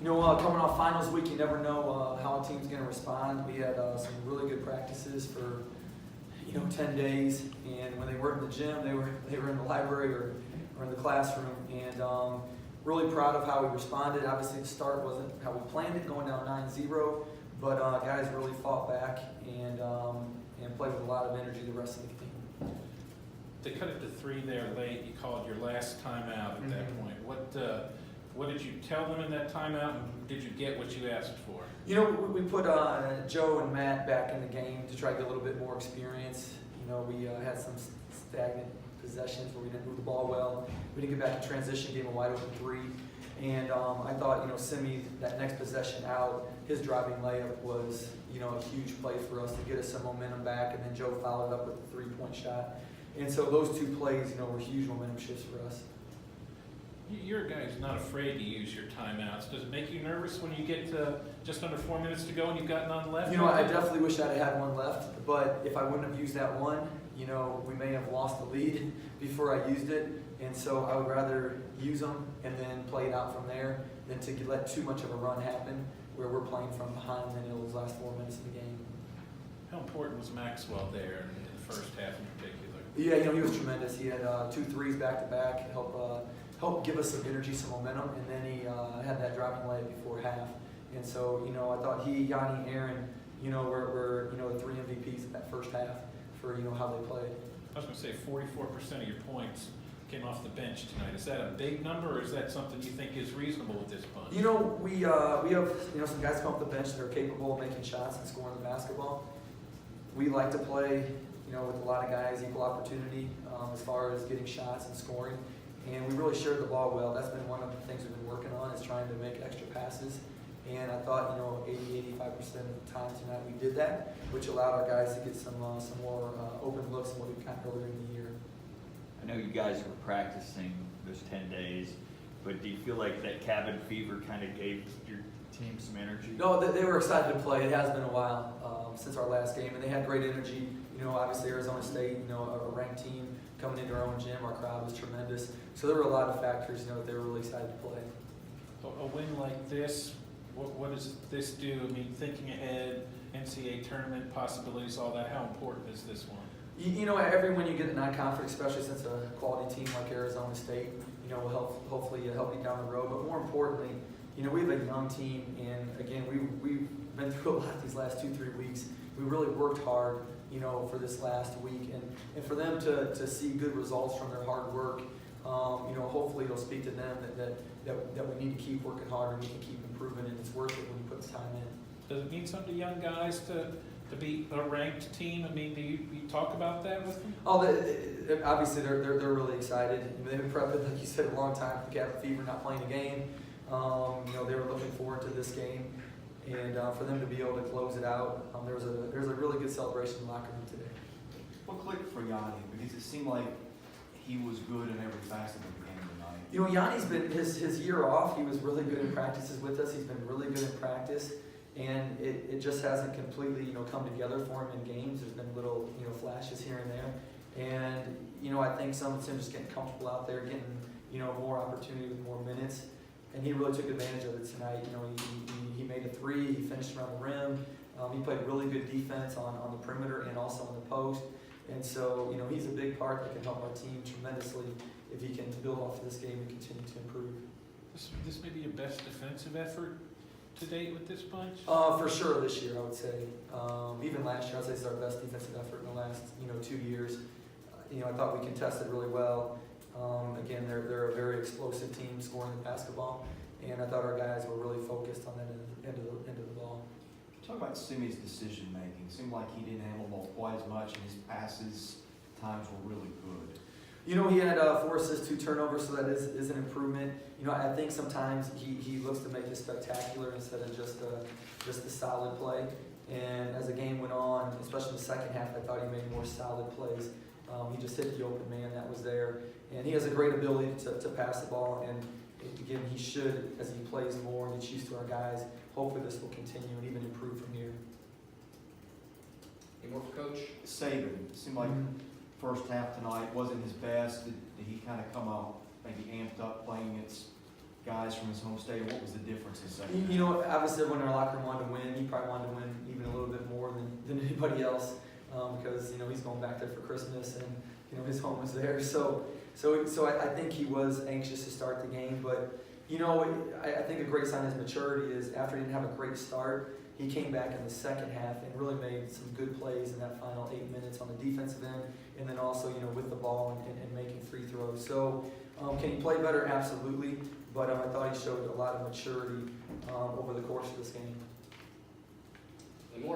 Coming off finals week, you never know how a team's going to respond. We had some really good practices for 10 days, and when they weren't in the gym, they were in the library or in the classroom, and really proud of how we responded. Obviously, the start wasn't how we planned it, going down 9-0, but guys really fought back and played with a lot of energy the rest of the game. They cut it to 3 there late. You called your last timeout at that point. What did you tell them in that timeout, and did you get what you asked for? We put Joe and Matt back in the game to try to get a little bit more experience. We had some stagnant possessions where we didn't move the ball well. We didn't get back in transition, gave him a wide open 3. And I thought, Simi, that next possession out, his driving layup was, a huge play for us to get us some momentum back. And then Joe followed up with a 3-point shot. And so those 2 plays, were huge momentum shifts for us. You're a guy who's not afraid to use your timeouts. Does it make you nervous when you get to just under 4 minutes to go and you've got none left? I definitely wish I'd had one left, but if I wouldn't have used that one, we may have lost the lead before I used it, and so I would rather use them and then play it out from there than to let too much of a run happen where we're playing from behind in those last 4 minutes of the game. How important was Maxwell there in the first half in particular? Yeah, he was tremendous. He had 2 threes back-to-back, help give us some energy, some momentum, and then he had that driving layup before half. And so, I thought he, Yanni, Aaron, were the 3 MVPs in that first half for, how they played. I was going to say 44% of your points came off the bench tonight. Is that a big number, or is that something you think is reasonable with this bunch? We have, some guys come off the bench that are capable of making shots and scoring the basketball. We like to play, with a lot of guys, equal opportunity as far as getting shots and scoring. And we really shared the ball well. That's been one of the things we've been working on, is trying to make extra passes. And I thought, 80-85% of the time tonight we did that, which allowed our guys to get some more open looks than what we've gotten earlier in the year. I know you guys were practicing those 10 days, but do you feel like that cabin fever kind of gave your team some energy? No, they were excited to play. It has been a while since our last game, and they had great energy. Obviously Arizona State, a ranked team coming into our own gym. Our crowd was tremendous. So there were a lot of factors, that they were really excited to play. A win like this, what does this do? I mean, thinking ahead, NCAA tournament possibilities, all that, how important is this one? Every win you get at non-conference, especially since a quality team like Arizona State, will hopefully help you down the road. But more importantly, we have a young team, and again, we've been through a lot these last 2-3 weeks. We really worked hard, for this last week, and for them to see good results from their hard work, hopefully it'll speak to them that we need to keep working hard and we can keep improving, and it's worth it when you put the time in. Does it mean something to young guys to be a ranked team? I mean, do you talk about that with them? Obviously they're really excited. They've been prepping, like you said, a long time for the cabin fever, not playing a game. They were looking forward to this game, and for them to be able to close it out, there was a really good celebration in the locker room today. What clicked for Yanni? Because it seemed like he was good in every facet of the game tonight. Yanni's been his year off. He was really good in practices with us. He's been really good in practice, and it just hasn't completely come together for him in games. There's been little flashes here and there, and I think some of him just getting comfortable out there, getting more opportunity with more minutes. And he really took advantage of it tonight. He made a 3. He finished around the rim. He played really good defense on the perimeter and also on the post. And so, he's a big part that can help our team tremendously if he can build off of this game and continue to improve. This may be your best defensive effort to date with this bunch? For sure this year, I would say. Even last year, I'd say it's our best defensive effort in the last 2 years. I thought we contested really well. Again, they're a very explosive team scoring the basketball, and I thought our guys were really focused on that end of the ball. Talk about Simi's decision making. Seemed like he didn't handle the ball quite as much, and his passes times were really good. He had 4 assists, 2 turnovers, so that is an improvement. I think sometimes he looks to make it spectacular instead of just a solid play. And as the game went on, especially in the second half, I thought he made more solid plays. He just hit the open man that was there. And he has a great ability to pass the ball. And again, he should, as he plays more and gets used to our guys, hopefully this will continue and even improve from here. Any more for Coach? Saban, it seemed like first half tonight wasn't his best. Did he kind of come out maybe amped up playing against guys from his home state, or what was the difference in second half? You know, obviously everyone in our locker room wanted to win. He probably wanted to win even a little bit more than anybody else because, you know, he's going back there for Christmas and, you know, his home is there. So I think he was anxious to start the game. But, you know, I think a great sign of his maturity is after he didn't have a great start, he came back in the second half and really made some good plays in that final 8 minutes on the defensive end, and then also, you know, with the ball and making free throws. So can he play better? Absolutely. But I thought he showed a lot of maturity over the course of this game. Any more